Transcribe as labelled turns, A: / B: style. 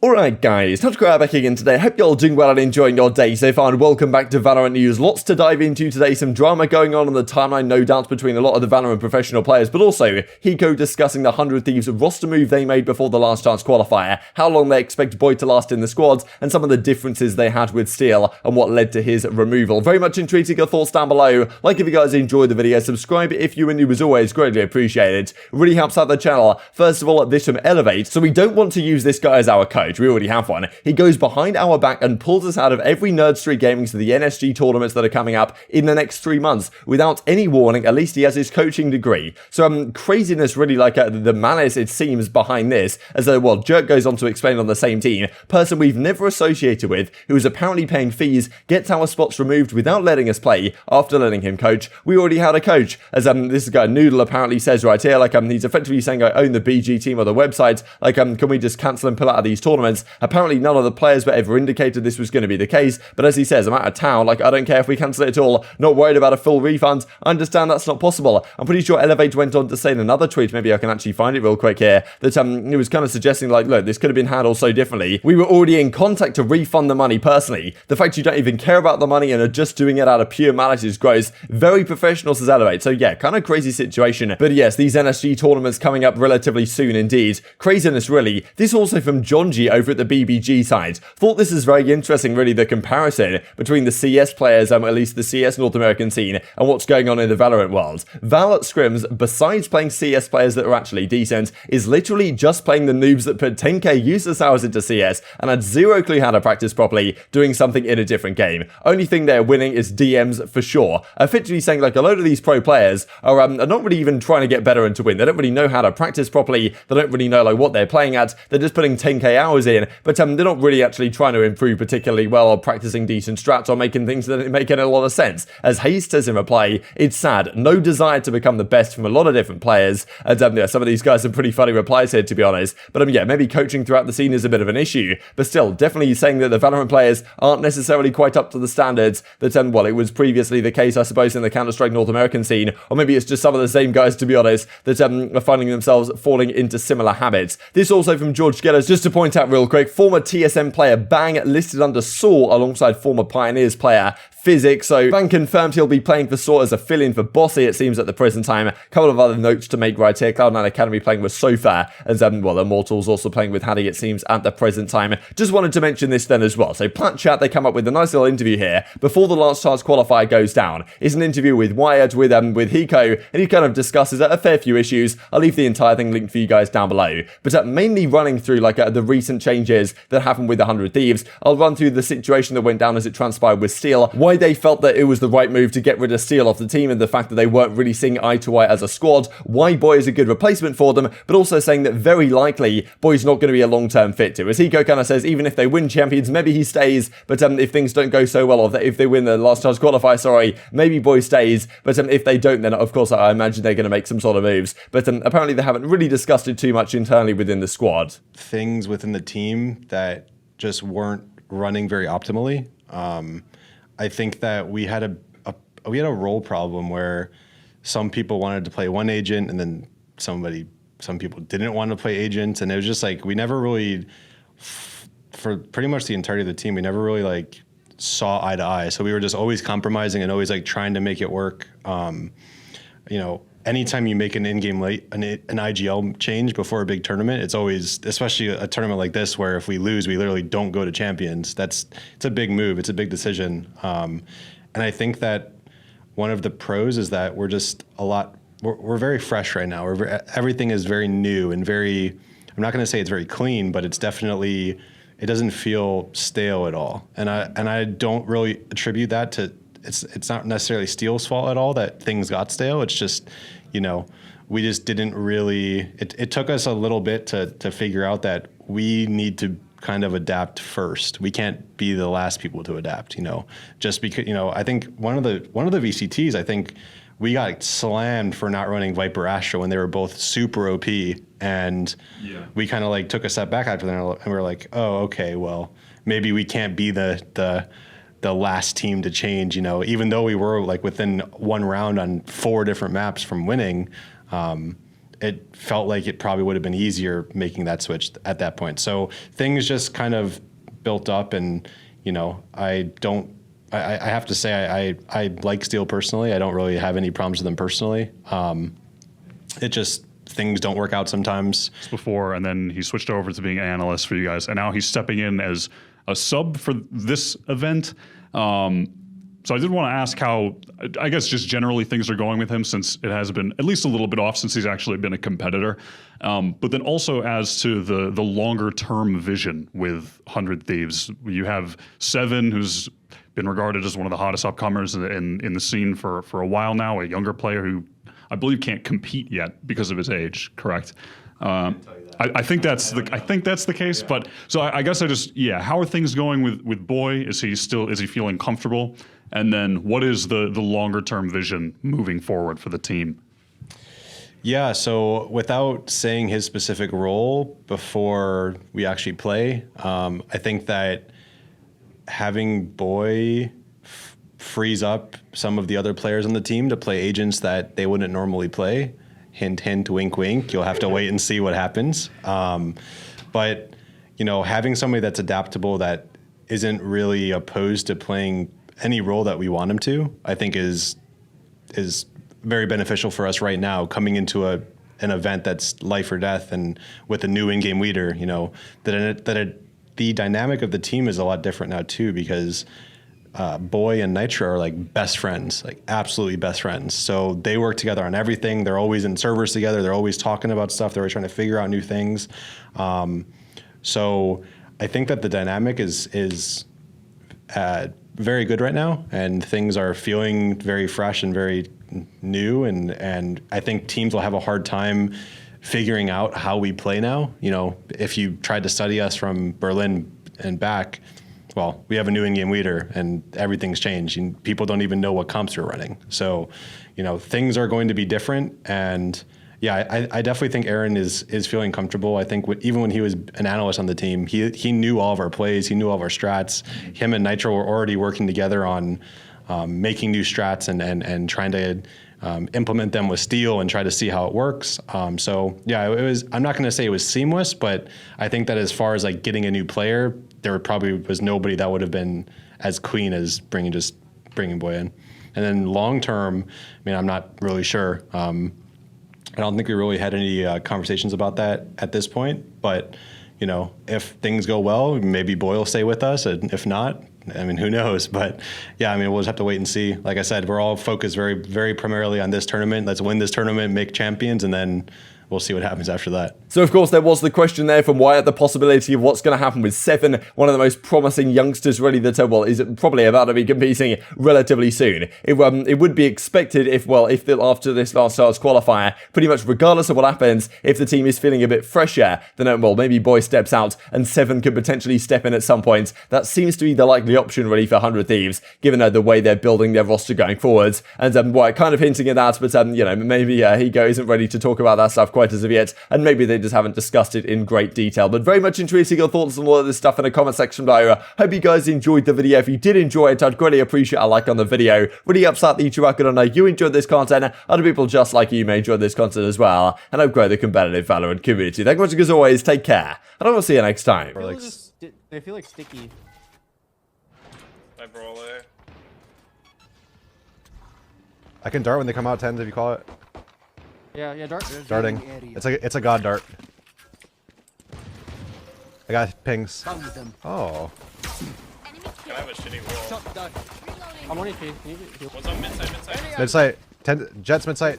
A: Alright guys, TacticalRab back again today. Hope you're all doing well and enjoying your day so far, and welcome back to Valorant News. Lots to dive into today, some drama going on the timeline, no doubt, between a lot of the Valorant professional players, but also Hiko discussing the 100 Thieves roster move they made before the last chance qualifier, how long they expect Boyd to last in the squads, and some of the differences they had with Steel and what led to his removal. Very much intrigued to your thoughts down below. Like if you guys enjoyed the video, subscribe if you were new as always, greatly appreciated. It really helps out the channel. First of all, this from Elevate, so we don't want to use this guy as our coach, we already have one. He goes behind our back and pulls us out of every Nerd Street Gaming to the NSG tournaments that are coming up in the next 3 months without any warning. At least he has his coaching degree. So craziness really, like the malice it seems behind this, as though, well, Jerk goes on to explain on the same team, person we've never associated with, who is apparently paying fees, gets our spots removed without letting us play after letting him coach. We already had a coach, as this guy Noodle apparently says right here, like he's effectively saying, I own the BG team or the website, like can we just cancel and pull out of these tournaments? Apparently none of the players were ever indicated this was going to be the case, but as he says, I'm out of town, like I don't care if we cancel it at all, not worried about a full refund. I understand that's not possible. I'm pretty sure Elevate went on to say in another tweet, maybe I can actually find it real quick here, that he was kind of suggesting like, look, this could have been handled so differently. We were already in contact to refund the money personally. The fact you don't even care about the money and are just doing it out of pure malice is gross. Very professional, says Elevate. So yeah, kind of crazy situation. But yes, these NSG tournaments coming up relatively soon indeed. Craziness really. This also from Gen.G over at the BBG side. Thought this is very interesting, really, the comparison between the CS players, at least the CS North American scene, and what's going on in the Valorant world. Val at scrims, besides playing CS players that are actually decent, is literally just playing the noobs that put 10k useless hours into CS and had zero clue how to practice properly, doing something in a different game. Only thing they're winning is DMs for sure. Effectively saying like a load of these pro players are not really even trying to get better and to win. They don't really know how to practice properly. They don't really know like what they're playing at. They're just putting 10k hours in, but they're not really actually trying to improve particularly well or practicing decent strats or making things that make a lot of sense. As Hayes says in reply, it's sad. No desire to become the best from a lot of different players. And yeah, some of these guys are pretty funny replies here, to be honest. But yeah, maybe coaching throughout the scene is a bit of an issue. But still, definitely saying that the Valorant players aren't necessarily quite up to the standards that, well, it was previously the case, I suppose, in the Counter-Strike North American scene. Or maybe it's just some of the same guys, to be honest, that are finding themselves falling into similar habits. This also from George Gellers, just to point out real quick, former TSM player Bang listed under Saw alongside former Pioneers player Physics. So Bang confirmed he'll be playing for Saw as a fill-in for Bossy, it seems, at the present time. A couple of other notes to make right here. Cloud9 Academy playing with Sofa, and well, Immortals also playing with Hattie, it seems, at the present time. Just wanted to mention this then as well. So Plat Chat, they come up with a nice little interview here before the last chance qualifier goes down. It's an interview with Wired, with Hiko, and he kind of discusses a fair few issues. I'll leave the entire thing linked for you guys down below. But mainly running through like the recent changes that happened with the 100 Thieves. I'll run through the situation that went down as it transpired with Steel, why they felt that it was the right move to get rid of Steel off the team, and the fact that they weren't really seeing eye to eye as a squad, why Boy is a good replacement for them, but also saying that very likely Boy's not going to be a long-term fit to. As Hiko kind of says, even if they win champions, maybe he stays, but if things don't go so well, or if they win the last chance qualifier, maybe Boy stays, but if they don't, then of course I imagine they're going to make some sort of moves. But apparently they haven't really discussed it too much internally within the squad.
B: Things within the team that just weren't running very optimally. I think that we had a role problem where some people wanted to play one agent, and then some people didn't want to play agents, and it was just like we never really, for pretty much the entirety of the team, we never really like saw eye to eye. So we were just always compromising and always like trying to make it work. You know, anytime you make an in-game an IGL change before a big tournament, it's always, especially a tournament like this, where if we lose, we literally don't go to champions. It's a big move. It's a big decision. And I think that one of the pros is that we're just we're very fresh right now. Everything is very new and very, I'm not going to say it's very clean, but it's definitely, it doesn't feel stale at all. And I don't really attribute that to, it's not necessarily Steel's fault at all that things got stale. It's just, you know, we just didn't really, it took us a little bit to figure out that we need to kind of adapt first. We can't be the last people to adapt, you know, just because, you know, I think one of the VCTs, I think we got slammed for not running Viper Astra when they were both super OP. And we kind of like took a step back after that, and we were like, oh, okay, well, maybe we can't be the last team to change, you know, even though we were like within one round on 4 different maps from winning. it felt like it probably would have been easier making that switch at that point. So things just kind of built up, and you know, I have to say I like Steel personally. I don't really have any problems with them personally. It just, things don't work out sometimes.
C: Before, and then he switched over to being an analyst for you guys, and now he's stepping in as a sub for this event. So I did want to ask how, I guess just generally things are going with him, since it has been at least a little bit off since he's actually been a competitor. But then also as to the longer term vision with 100 Thieves. You have Sevvn, who's been regarded as one of the hottest upcomers in the scene for a while now, a younger player who I believe can't compete yet because of his age, correct? I think that's the case. Yeah. But so I guess how are things going with Boy? Is he feeling comfortable? And then what is the longer term vision moving forward for the team?
B: Yeah, so without saying his specific role before we actually play, I think that having Boy frees up some of the other players on the team to play agents that they wouldn't normally play. Hint, hint, wink, wink. You'll have to wait and see what happens. But, you know, having somebody that's adaptable, that isn't really opposed to playing any role that we want him to, I think is very beneficial for us right now, coming into an event that's life or death, and with a new in-game leader, you know, the dynamic of the team is a lot different now too, because Boy and Nitro are like best friends, like absolutely best friends. So they work together on everything. They're always in servers together. They're always talking about stuff. They're always trying to figure out new things. So I think that the dynamic is very good right now, and things are feeling very fresh and very new. And I think teams will have a hard time figuring out how we play now. You know, if you tried to study us from Berlin and back, well, we have a new in-game leader and everything's changed. And people don't even know what comps we're running. So, you know, things are going to be different. And yeah, I definitely think Aaron is feeling comfortable. I think even when he was an analyst on the team, he knew all of our plays, he knew all of our strats. Him and Nitro were already working together on making new strats and trying to implement them with Steel and try to see how it works. So yeah, it was. I'm not going to say it was seamless, but I think that as far as like getting a new player, there probably was nobody that would have been as clean as bringing Boy in. And then long term, I mean, I'm not really sure. I don't think we really had any conversations about that at this point. But you know, if things go well, maybe Boy will stay with us, and if not, I mean, who knows? But yeah, I mean, we'll just have to wait and see. Like I said, we're all focused very, very primarily on this tournament. Let's win this tournament, make champions, and then we'll see what happens after that.
A: So, of course, there was the question there from Wyatt, the possibility of what's going to happen with Sevvn, one of the most promising youngsters really that, is probably about to be competing relatively soon. It would be expected after this last Stars qualifier, pretty much regardless of what happens, if the team is feeling a bit fresher, then, maybe Boy steps out and Sevvn could potentially step in at some point. That seems to be the likely option really for 100 Thieves, given the way they're building their roster going forwards. And Wyatt kind of hinting at that, but, maybe Hiko isn't ready to talk about that stuff quite as of yet, and maybe they just haven't discussed it in great detail. But very much intrigued to your thoughts on all of this stuff in the comment section below. Hope you guys enjoyed the video. If you did enjoy it, I'd greatly appreciate a like on the video. Really helps out the YouTube record. I know you enjoyed this content. Other people just like you may enjoy this content as well, and help grow the competitive Valorant community. Thank you much as always. Take care, and I will see you next time.
D: They feel like sticky.
E: I can dart when they come out, TenZ, if you call it.
D: Yeah, dart.
E: Darting. It's a god dart. I got pings. Oh.
F: Can I have a shitty wall?
D: I'm on HP.
F: What's up, mid side?
E: Mid site. Jets mid site.